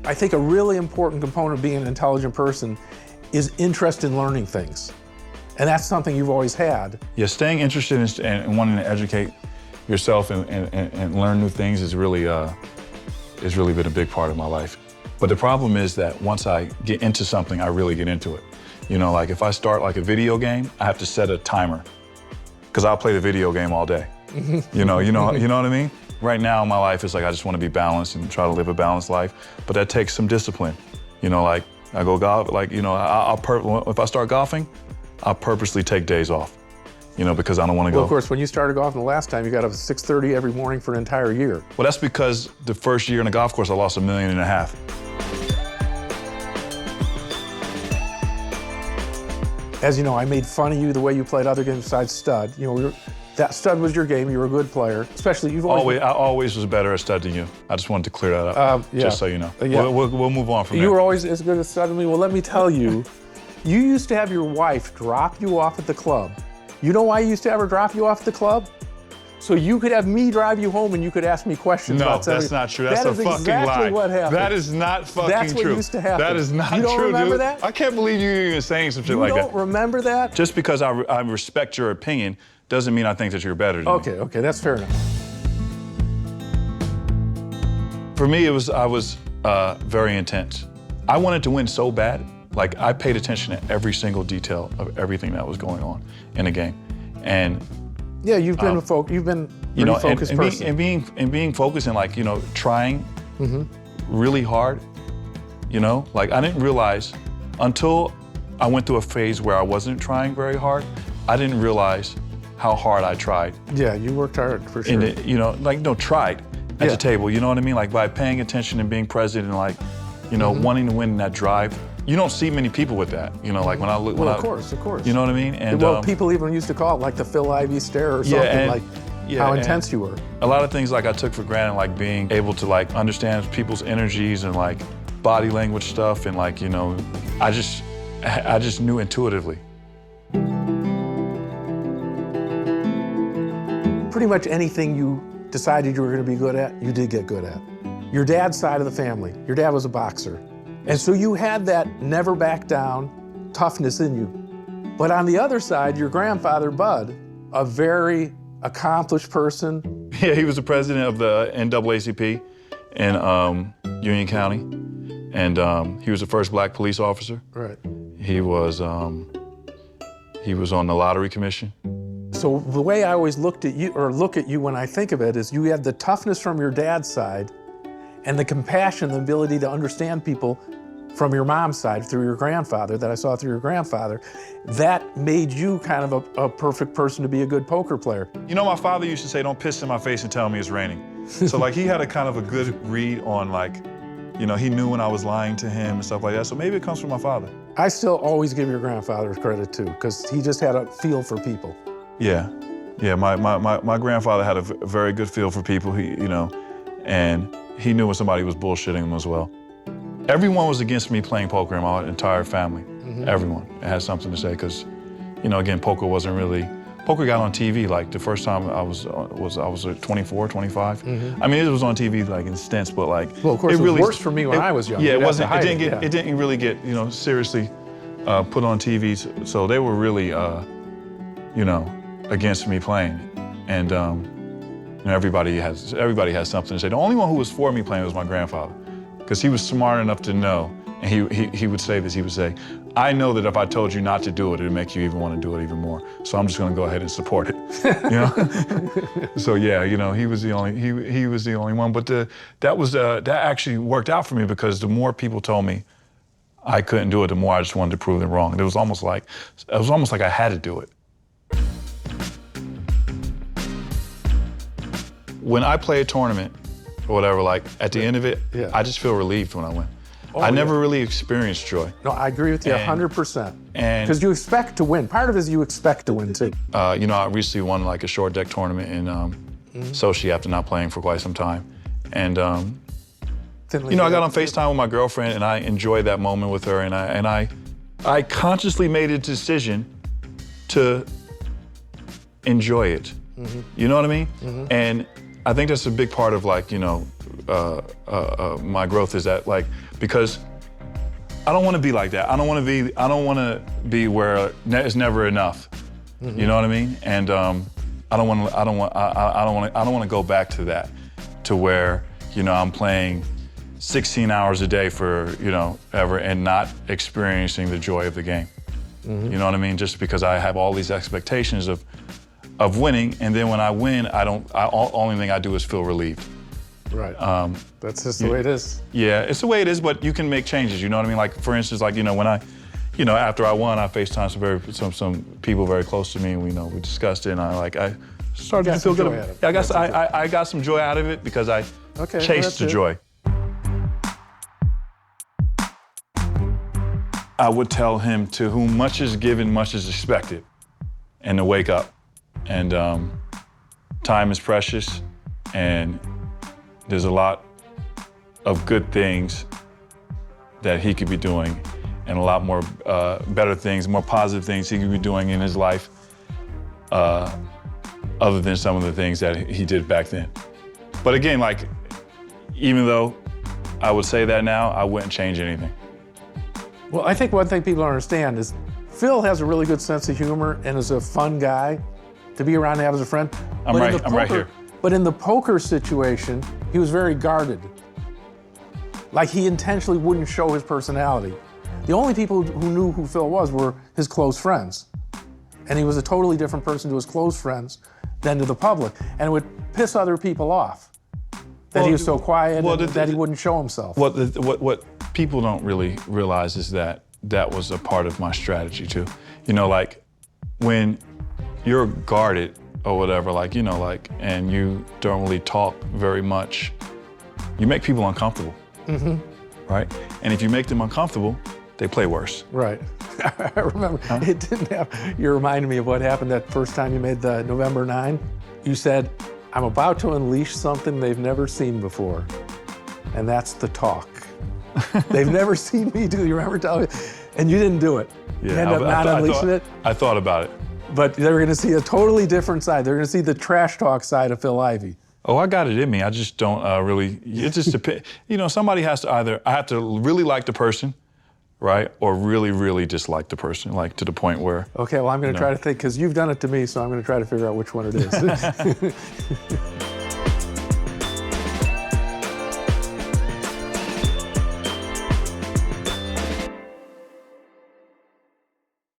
I think a really important component of being an intelligent person is interest in learning things. And that's something you've always had. Yeah, staying interested and wanting to educate yourself and learn new things is really been a big part of my life. But the problem is that once I get into something, I really get into it. You know, like if I start like a video game, I have to set a timer because I'll play the video game all day. You know what I mean? Right now in my life, it's like I just want to be balanced and try to live a balanced life, but that takes some discipline. You know, like I go golf, like, you know, if I start golfing, I'll purposely take days off, you know, because I don't want to go. Well, of course, when you started golfing the last time, you got up at 6:30 every morning for an entire year. Well, that's because the first year in the golf course, I lost $1.5 million. As you know, I made fun of you the way you played other games besides stud. You know, that stud was your game. You were a good player, especially you've always. I always was better at stud than you. I just wanted to clear that up, just so you know. Yeah. We'll move on from there. You were always as good at stud as me. Well, let me tell you, you used to have your wife drop you off at the club. You know why you used to have her drop you off at the club? So you could have me drive you home and you could ask me questions about something. No, that's not true. That's a fucking lie. That is exactly what happened. That is not fucking true. That's what used to happen. That is not true, You don't remember dude. that? I can't believe you're even saying some shit like that. You don't remember that? Just because I respect your opinion doesn't mean I think that you're better than me. Okay, that's fair enough. For me, I was very intense. I wanted to win so bad. Like, I paid attention to every single detail of everything that was going on in the game. And yeah, you've been a focused person. And being focused and, like, you know, trying really hard, you know? Like, I didn't realize until I went through a phase where I wasn't trying very hard, I didn't realize how hard I tried. Yeah, you worked hard for sure. And tried at the table, you know what I mean? Like, by paying attention and being present and, like, you know, wanting to win that drive. You don't see many people with that, you know, like when I look. Well, of course. You know what I mean? And well, people even used to call it like the Phil Ivey stare or something, how intense you were. A lot of things like I took for granted, like being able to like understand people's energies and like body language stuff, and like, you know, I just knew intuitively. Pretty much anything you decided you were going to be good at, you did get good at. Your dad's side of the family, your dad was a boxer. And so you had that never back down toughness in you. But on the other side, your grandfather, Bud, a very accomplished person. Yeah, he was the president of the NAACP in Union County. And he was the first black police officer. Right. He was on the lottery commission. So the way I always look at you when I think of it is you had the toughness from your dad's side and the compassion, the ability to understand people from your mom's side through your grandfather, that I saw through your grandfather. That made you kind of a perfect person to be a good poker player. You know, my father used to say, don't piss in my face and tell me it's raining. So like he had a kind of a good read on, like, you know, he knew when I was lying to him and stuff like that. So maybe it comes from my father. I still always give your grandfather credit too, because he just had a feel for people. Yeah, my grandfather had a very good feel for people, and he knew when somebody was bullshitting him as well. Everyone was against me playing poker in my entire family. Everyone had something to say, because, you know, again, poker got on TV like the first time I was 24, 25. I mean, it was on TV like in stints, but like, well, of course, it was worse for me when I was young. Yeah, it didn't really get, you know, seriously put on TV. So they were really, you know, against me playing. And you know, everybody has something to say. The only one who was for me playing was my grandfather, because he was smart enough to know, and he would say this, he would say, I know that if I told you not to do it, it'd make you even want to do it even more. So I'm just gonna go ahead and support it, you know? So yeah, you know, he was the only one, but that actually worked out for me, because the more people told me I couldn't do it, the more I just wanted to prove them wrong. It was almost like I had to do it. When I play a tournament or whatever, like at the end of it, I just feel relieved when I win. I never really experienced joy. No, I agree with you 100%. Because you expect to win. Part of it is you expect to win too. You know, I recently won like a short deck tournament in Sochi after not playing for quite some time. And you know, I got on FaceTime with my girlfriend and I enjoyed that moment with her, and I consciously made a decision to enjoy it. You know what I mean? And I think that's a big part of, like, you know, my growth is that, like, because I don't want to be like that. I don't want to be where it's never enough. You know what I mean? And I don't want to go back to that, to where, you know, I'm playing 16 hours a day for, you know, ever, and not experiencing the joy of the game. You know what I mean? Just because I have all these expectations of winning, and then when I win, only thing I do is feel relieved. Right. That's just the way it is. Yeah, it's the way it is, but you can make changes, you know what I mean? Like, for instance, like, you know, after I won, I FaceTimed some people very close to me, and we discussed it, and I started to feel good. I guess I got some joy out of it because I chased the joy. I would tell him, to whom much is given, much is expected, and to wake up. And time is precious, and there's a lot of good things that he could be doing, and a lot more better things, more positive things he could be doing in his life, other than some of the things that he did back then. But again, like, even though I would say that now, I wouldn't change anything. Well, I think one thing people don't understand is Phil has a really good sense of humor and is a fun guy to be around and have as a friend. I'm right here. But in the poker situation, he was very guarded. Like, he intentionally wouldn't show his personality. The only people who knew who Phil was were his close friends. And he was a totally different person to his close friends than to the public. And it would piss other people off that he was so quiet and that he wouldn't show himself. What people don't really realize is that that was a part of my strategy too. You know, like, when you're guarded or whatever, like, you know, like, and you don't really talk very much, you make people uncomfortable, right? And if you make them uncomfortable, they play worse. Right. I remember, it didn't have, you reminded me of what happened that first time you made the November 9. You said, I'm about to unleash something they've never seen before, and that's the talk. They've never seen me do, you remember telling me? And you didn't do it. Yeah, you ended up not unleashing it. I thought about it. But they're gonna see a totally different side. They're gonna see the trash talk side of Phil Ivey. Oh, I got it in me. I just don't really, it just depends. You know, somebody has to I have to really like the person, right? Or really, really dislike the person, like, to the point where. Okay, well, I'm gonna try to think, because you've done it to me, so I'm gonna try to figure out which one it is.